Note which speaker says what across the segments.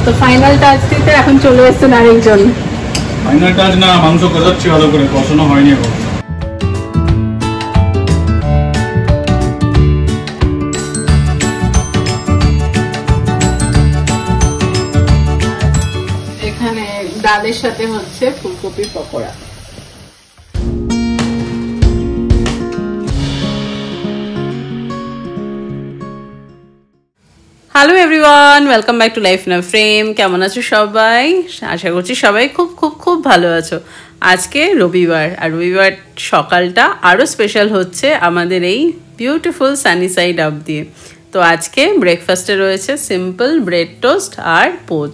Speaker 1: তো final touch দিতে এখন চলে এসেছেন আরেকজন।
Speaker 2: ফাইনাল টাচ না, মাংস কষাচ্ছি ভালো করে, কষানো হয়নি এখন।
Speaker 1: এখানে ডালের সাথে হচ্ছে ফুলকপির pakora. Hello everyone, welcome back to life in a frame. কেমন আছো সবাই? আশা করছি সবাই খুব খুব খুব ভালো আছো। আজকে রবিবার, আর রবিবার সকালটা আরও স্পেশাল হচ্ছে আমাদের এই বিউটিফুল সানি সাইড আপ দিয়ে। তো আজকে ব্রেকফাস্টে রয়েছে সিম্পল ব্রেড টোস্ট আর পোচ।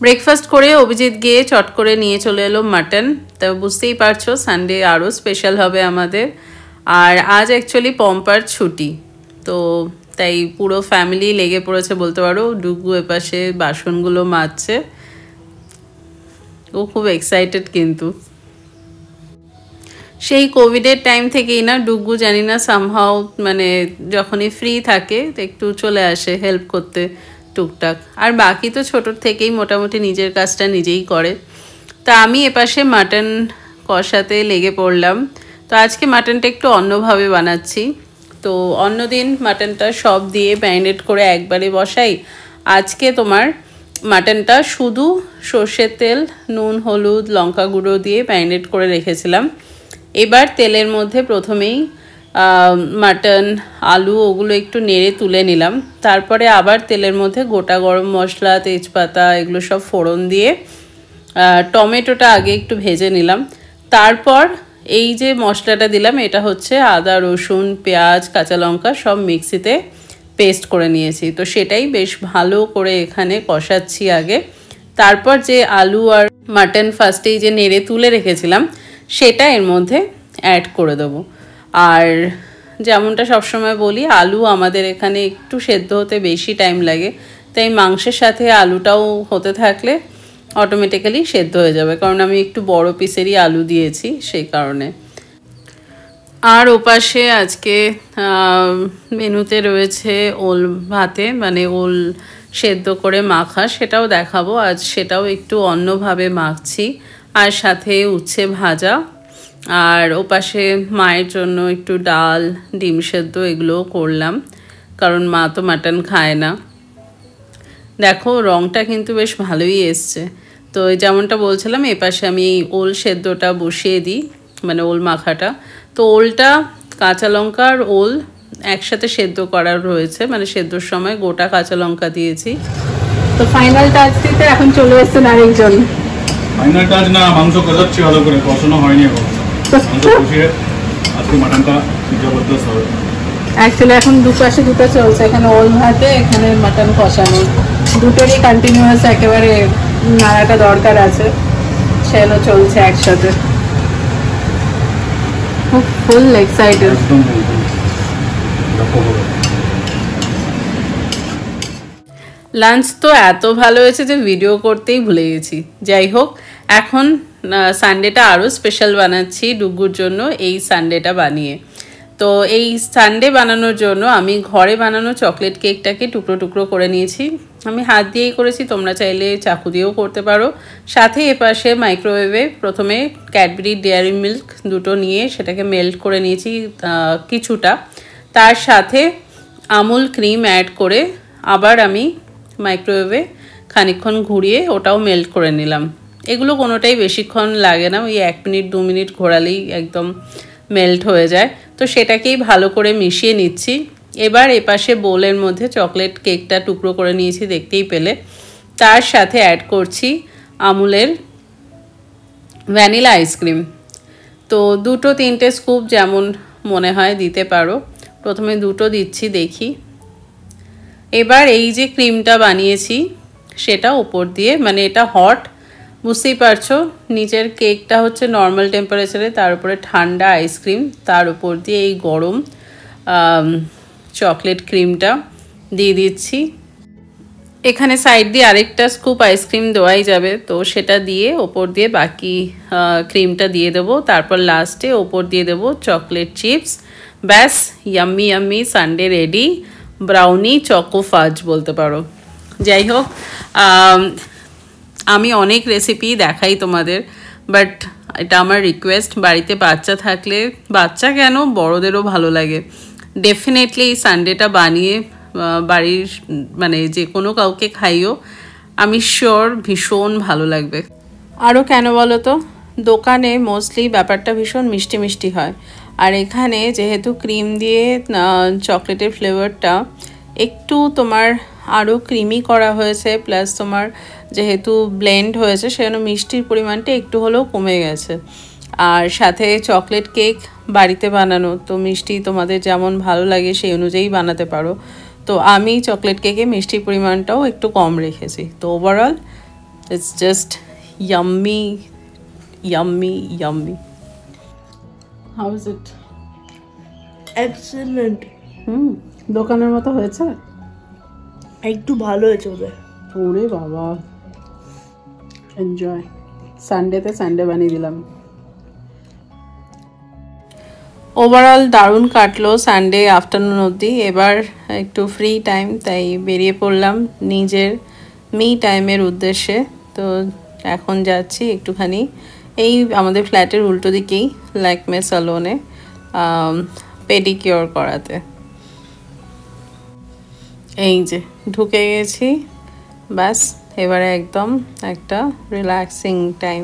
Speaker 1: ব্রেকফাস্ট করে অভিজিৎ গিয়ে চট করে নিয়ে চলে এলো মাটন। তো বুঝতেই পারছো সানডে আরও স্পেশাল হবে আমাদের। আর আজ অ্যাকচুয়ালি পম্পার ছুটি, তো তাই পুরো ফ্যামিলি লেগে পড়েছে বলতে পারো। ডুগু এপাশে বাসনগুলো মাজছে, ও খুব এক্সাইটেড। কিন্তু সেই কোভিডের টাইম থেকেই না ডুগু জানি না সামহাও মানে যখনই ফ্রি থাকে একটু চলে আসে হেল্প করতে টুকটাক। আর বাকি তো ছোটোর থেকেই মোটামুটি নিজের কাজটা নিজেই করে। তা আমি এপাশে মাটন কষাতে লেগে পড়লাম। তো আজকে মাটনটা একটু অন্যভাবে বানাচ্ছি। তো অন্যদিন মাটনটা সব দিয়ে ম্যারিনেট করে একবারে বসাই। আজকে তোমার মাটনটা শুধু সর্ষের তেল, নুন, হলুদ, লঙ্কা গুঁড়ো দিয়ে ম্যারিনেট করে রেখেছিলাম। এবার তেলের মধ্যে প্রথমেই মাটন, আলু ওগুলো একটু নেড়ে তুলে নিলাম। তারপরে আবার তেলের মধ্যে গোটা গরম মশলা, তেজপাতা এগুলো সব ফোড়ন দিয়ে টমেটোটা আগে একটু ভেজে নিলাম। তারপর এই যে মশলাটা দিলাম এটা হচ্ছে আদা, রসুন, পেঁয়াজ, কাঁচা লঙ্কা সব মিক্সিতে পেস্ট করে নিয়েছি। তো সেটাই বেশ ভালো করে এখানে কষাচ্ছি আগে। তারপর যে আলু আর মাটন ফার্স্টেই যে নেড়ে তুলে রেখেছিলাম সেটা এর মধ্যে অ্যাড করে দেবো। আর যেমনটা সবসময় বলি, আলু আমাদের এখানে একটু সেদ্ধ হতে বেশি টাইম লাগে, তাই মাংসের সাথে আলুটাও হতে থাকলে অটোমেটিক্যালি সেদ্ধ হয়ে যাবে, কারণ আমি একটু বড় পিসেরই আলু দিয়েছি সেই কারণে। আর ওপাশে আজকে মেনুতে রয়েছে ওল ভাতে, মানে ওল সেদ্ধ করে মাখা, সেটাও দেখাবো আজ। সেটাও একটু অন্যভাবে মাখছি। আর সাথে উচ্ছে ভাজা। আর ওপাশে মায়ের জন্য একটু ডাল, ডিম সেদ্ধ এগুলোও করলাম, কারণ মা তো মাটন খায় না। দেখো রঙটা কিন্তু বেশ ভালোই এসছে। তো যেমনটা বলছিলাম এপাশে আমি এই ওল সেদ্ধটা বসিয়ে দিই, মানে ওল মাখাটা। তো ওলটা কাঁচা লঙ্কা আর ওল একসাথে সেদ্ধ করার রয়েছে, মানে সেদ্ধর সময় গোটা কাঁচা লঙ্কা দিয়েছি। তো ফাইনাল টাচ দিতে এখন চলে এসেছেন আরেকজন।
Speaker 2: ফাইনাল টাচ না, মাংস কষাচ্ছি ভালো করে, কষানো হয়নি এখন। মাংস কষিয়ে আজকে মাটনটা জবরদস্ত হবে।
Speaker 1: অ্যাকচুয়ালি এখন দুপাশে দুটো চলছে, এখানে ওল ভাতে, এখানে মাটন কষানো, দুটোরই কন্টিনিউয়াস একেবারে নাড়াটা দরকার আছে, সেগুলো চলছে একসাথে। খুব ফুল এক্সাইটেড। লাঞ্চ তো এত ভালো হয়েছে যে ভিডিও করতেই ভুলে গেছি। যাই হোক, এখন সানডেটা আরও স্পেশাল বানাচ্ছি ডুগুর জন্য, এই সানডেটা বানিয়ে। তো এই সানডে বানানোর জন্য আমি ঘরে বানানো চকলেট কেকটাকে টুকরো টুকরো করে নিয়েছি। আমি হাত দিয়েই করেছি, তোমরা চাইলে চাকু দিয়েও করতে পারো। সাথে এপাশে মাইক্রোওয়েভে প্রথমে ক্যাডবেরি ডেয়ারি মিল্ক দুটো নিয়ে সেটাকে মেল্ট করে নিয়েছি কিছুটা। তার সাথে আমুল ক্রিম অ্যাড করে আবার আমি মাইক্রোওয়েভে খানিকক্ষণ ঘুরিয়ে ওটাও মেল্ট করে নিলাম। এগুলো কোনোটাই বেশিক্ষণ লাগে না, ওই 1 মিনিট 2 মিনিট ঘোরালেই একদম মেল্ট হয়ে যায়। তো সেটাকেই ভালো করে মিশিয়ে নিচ্ছি। এবার এপাশে বোলের মধ্যে চকলেট কেকটা টুকরো করে নিয়েছি, দেখতেই পেলে। তার সাথে অ্যাড করছি আমুলের ভ্যানিলা আইসক্রিম। তো 2-3টে স্কুপ যেমন মনে হয় দিতে পারো। প্রথমে 2টো দিচ্ছি, দেখি। এবার এই যে ক্রিমটা বানিয়েছি সেটা উপর দিয়ে, মানে এটা হট, বুঝতেই পারছো, নিচের কেকটা হচ্ছে নর্মাল টেম্পারেচারে, তার উপরে ঠান্ডা আইসক্রিম, তার উপর দিয়ে এই গরম চকলেট ক্রিমটা দিয়ে দিচ্ছি। এখানে সাইড দিয়ে আরেকটা স্কুপ আইসক্রিম দেওয়াই যাবে, তো সেটা দিয়ে ওপর দিয়ে বাকি ক্রিমটা দিয়ে দেবো। তারপর লাস্টে ওপর দিয়ে দেবো চকলেট চিপস। ব্যাস, yummy yummy Sunday ready. Brownie choco ফাজ বলতে পারো। যাই হোক, আমি অনেক রেসিপি দেখাই তোমাদের, বাট এটা আমার রিকোয়েস্ট, বাড়িতে বাচ্চা থাকলে, বাচ্চা কেন বড়দেরও ভালো লাগে, ডেফিনেটলি এই সানডেটা বানিয়ে বাড়ির মানে যে কোনো কাউকে খাইও, আমি শিওর ভীষণ ভালো লাগবে। আরও কেন বলো তো, দোকানে মোস্টলি ব্যাপারটা ভীষণ মিষ্টি মিষ্টি হয়, আর এখানে যেহেতু ক্রিম দিয়ে চকলেটের ফ্লেভারটা একটু তোমার আরও ক্রিমি করা হয়েছে, প্লাস তোমার যেহেতু ব্লেন্ড হয়েছে সেজন্য মিষ্টির পরিমাণটা একটু হলেও কমে গেছে। আর সাথে চকলেট কেক বাড়িতে বানানো, তো মিষ্টি তোমাদের যেমন ভালো লাগে সেই অনুযায়ী বানাতে পারো। তো আমি চকলেট কেকে মিষ্টির পরিমাণটাও একটু কম রেখেছি। তো overall it's just yummy yummy yummy. How is it?
Speaker 3: Excellent.
Speaker 1: দোকানের মতো হয়েছে?
Speaker 3: একটু ভালো হয়েছে ওদের।
Speaker 1: ওরে বাবা, এনজয়। সানডেতে সানডে বানিয়ে দিলাম। ওভারঅল দারুণ কাটলো সানডে আফটারনুন অবধি। এবার একটু ফ্রি টাইম, তাই বেরিয়ে পড়লাম নিজের মি টাইমের উদ্দেশ্যে। তো এখন যাচ্ছি একটুখানি এই আমাদের ফ্ল্যাটের উল্টো দিকেই ল্যাকমে স্যালনে পেডিকিওর করাতে। এই যে ঢুকে গেছি, ব্যাস এবারে একদম একটা রিল্যাক্সিং টাইম।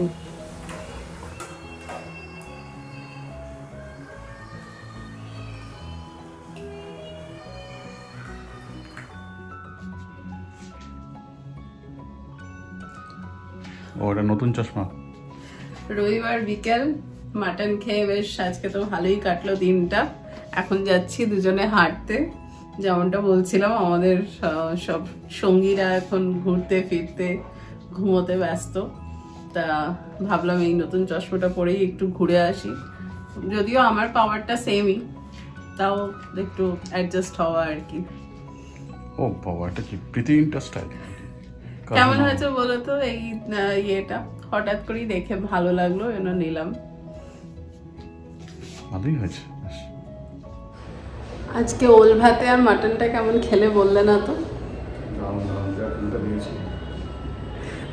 Speaker 2: ওটা নতুন চশমা।
Speaker 1: রবিবার বিকেল মাটন খেয়ে বেশ আজকে তো ভালোই কাটলো দিনটা। এখন যাচ্ছি দুজনে হাঁটতে, যেমনটা বলছিলাম আমাদের সব সঙ্গীরা এখন ঘুরতে ফিরতে ঘুমোতে ব্যস্ত, তা ভাবলাম এই নতুন চশমাটা পরেই একটু ঘুরে আসি। যদিও আমার পাওয়ারটা সেমই, তাও একটু অ্যাডজাস্ট হওয়া আর কি।
Speaker 2: ও বাবা, এটা কি প্রীতি ইন্টারস্টাইল?
Speaker 1: কেমন হয়েছে বলো তো এই ইয়েটা? হঠাৎ করেই দেখে ভালো লাগলো, এজন্য নিলাম।
Speaker 2: ভালোই হয়েছে।
Speaker 1: আজকে ওল ভাতে আর মাটনটা কেমন খেলে বললে না তো?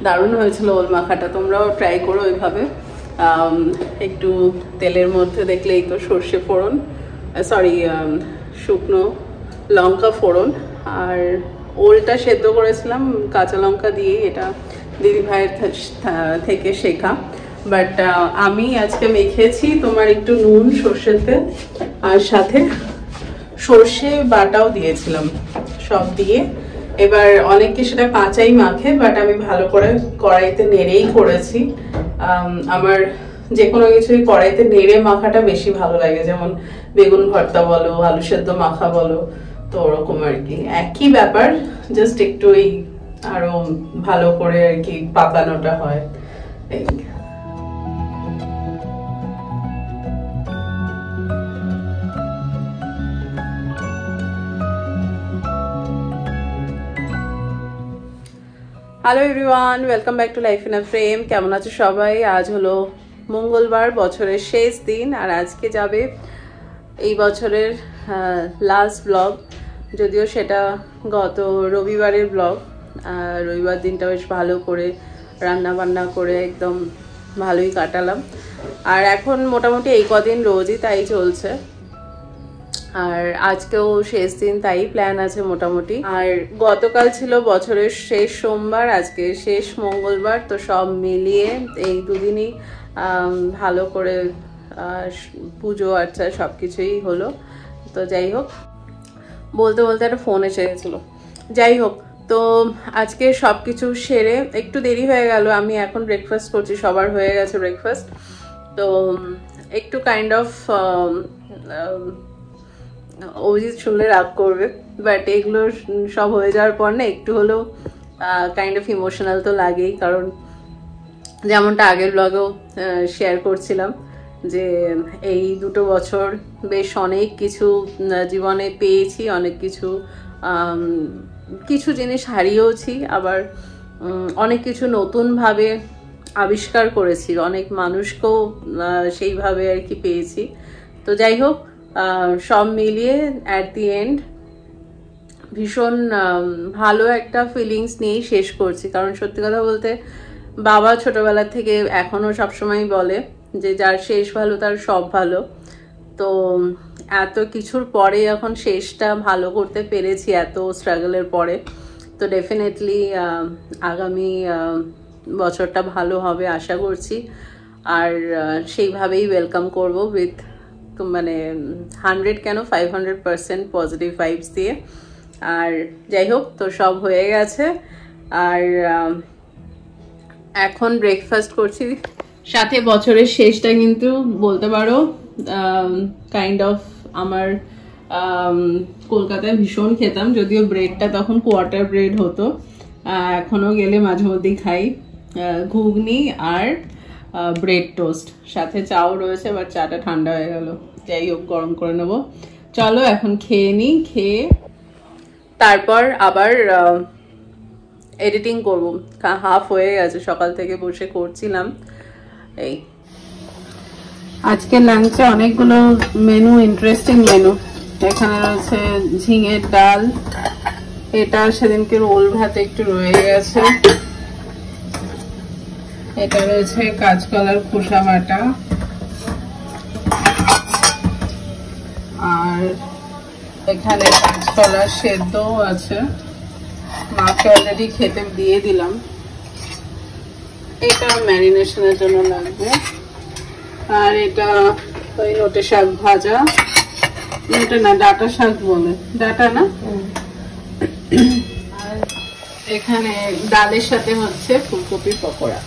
Speaker 1: দারুণ হয়েছিল ওল মাখাটা, তোমরাও ট্রাই করো ওইভাবে। একটু তেলের মধ্যে দেখলে এই তো সর্ষে ফোড়ন, সরি শুকনো লঙ্কা ফোড়ন, আর ওলটা সেদ্ধ করেছিলাম কাঁচা লঙ্কা দিয়ে, এটা দিদি ভাইয়ের থেকে শেখা। বাট আমি আজকে মেখেছি তোমার একটু নুন, সর্ষের তেল, আর সাথে সর্ষে বাটাও দিয়েছিলাম, সব দিয়ে। এবার অনেকে সেটা কাঁচাই মাখে, বাট আমি ভালো করে কড়াইতে নেড়েই করেছি। আমার যে কোনো কিছুই কড়াইতে নেড়ে মাখাটা বেশি ভালো লাগে, যেমন বেগুন ভর্তা বলো, আলু সেদ্ধ মাখা বলো, তো ওরকম আর কি একই ব্যাপার, জাস্ট একটু এই আরো ভালো করে আর কি পাকানোটা হয়। Hello everyone, welcome back to life in a frame. কেমন আছো সবাই? আজ হলো মঙ্গলবার, বছরের শেষ দিন, আর আজকে যাবে এই বছরের লাস্ট ব্লগ। যদিও সেটা গত রবিবারের ব্লগ। রবিবার দিনটা বেশ ভালো করে রান্না বান্না করে একদম ভালোই কাটালাম, আর এখন মোটামুটি এই কদিন রোজই তাই চলছে। আর আজকেও শেষ দিন, তাই প্ল্যান আছে মোটামুটি। আর গতকাল ছিল বছরের শেষ সোমবার, আজকে শেষ মঙ্গলবার, তো সব মিলিয়ে এই দুদিনই ভালো করে পুজো আর্চা সব কিছুই হলো। তো যাই হোক, বলতে বলতে একটা ফোন এসে গেছিলো। যাই হোক, তো আজকে সব কিছু সেরে একটু দেরি হয়ে গেল। আমি এখন ব্রেকফাস্ট করছি, সবার হয়ে গেছে ব্রেকফাস্ট। তো একটু কাইন্ড অফ অভিজিৎ শুনলে রাগ করবে, বাট এগুলো সব হয়ে যাওয়ার পর না একটু হলেও কাইন্ড অফ ইমোশনাল তো লাগেই। কারণ যেমনটা আগের ব্লগেও শেয়ার করছিলাম যে এই 2 বছর বেশ অনেক কিছু জীবনে পেয়েছি, অনেক কিছু জিনিস হারিয়েওছি, আবার অনেক কিছু নতুনভাবে আবিষ্কার করেছি, অনেক মানুষকেও সেইভাবে আর কি পেয়েছি। তো যাই হোক, সব মিলিয়ে অ্যাট দি এন্ড ভীষণ ভালো একটা ফিলিংস নিয়েই শেষ করছি। কারণ সত্যি কথা বলতে বাবা ছোটবেলা থেকে এখনো সবসময় বলে যে যার শেষ ভালো তার সব ভালো। তো এত কিছুর পরে এখন শেষটা ভালো করতে পেরেছি এত স্ট্রাগলের পরে, তো ডেফিনেটলি আগামী বছরটা ভালো হবে আশা করছি। আর সেইভাবেই ওয়েলকাম করব উইথ মানে 100 কেন 500% পজিটিভ ভাইবস দিয়ে। আর যাই হোক, তো সব হয়ে গেছে। আর এখন ব্রেকফাস্ট করছি, সাথে বছরের শেষটা কিন্তু বলতে পারো কাইন্ড অফ আমার কলকাতায় ভীষণ খেতাম, যদিও ব্রেডটা তখন কোয়ার্টার ব্রেড হতো, এখনো গেলে মাঝে মধ্যেই খাই। ঘুগনি আর ব্রেড টোস্ট, সাথে চাও রয়েছে, বাট চাটা ঠান্ডা হয়ে গেল। যাই হোক, গরম করে নেবো। চলো এখন খেয়ে নিই, খেয়ে তারপর আবার এডিটিং করব। হাফ হয়ে গেছে, সকাল থেকে বসে করছিলাম। এই আজকে লাঞ্চে অনেকগুলো মেনু, ইন্টারেস্টিং মেনু। এখানে রয়েছে ঝিঙের ডাল, এটা সেদিনকে রোল ভাত একটু রয়ে গেছে, এটা রয়েছে কাঁচকলার খোসা বাটা, আর এখানে কাঁচকলা সেদ্ধ আছে, মাকে অলরেডি খেতে দিয়ে দিলাম। এটা ম্যারিনেশনের জন্য লাগবে। আর এটা ওই নোটে শাক ভাজা, নোটে না ডাটা শাক বলে, ডাটা না। আর এখানে ডালের সাথে হচ্ছে ফুলকপির পকোড়া।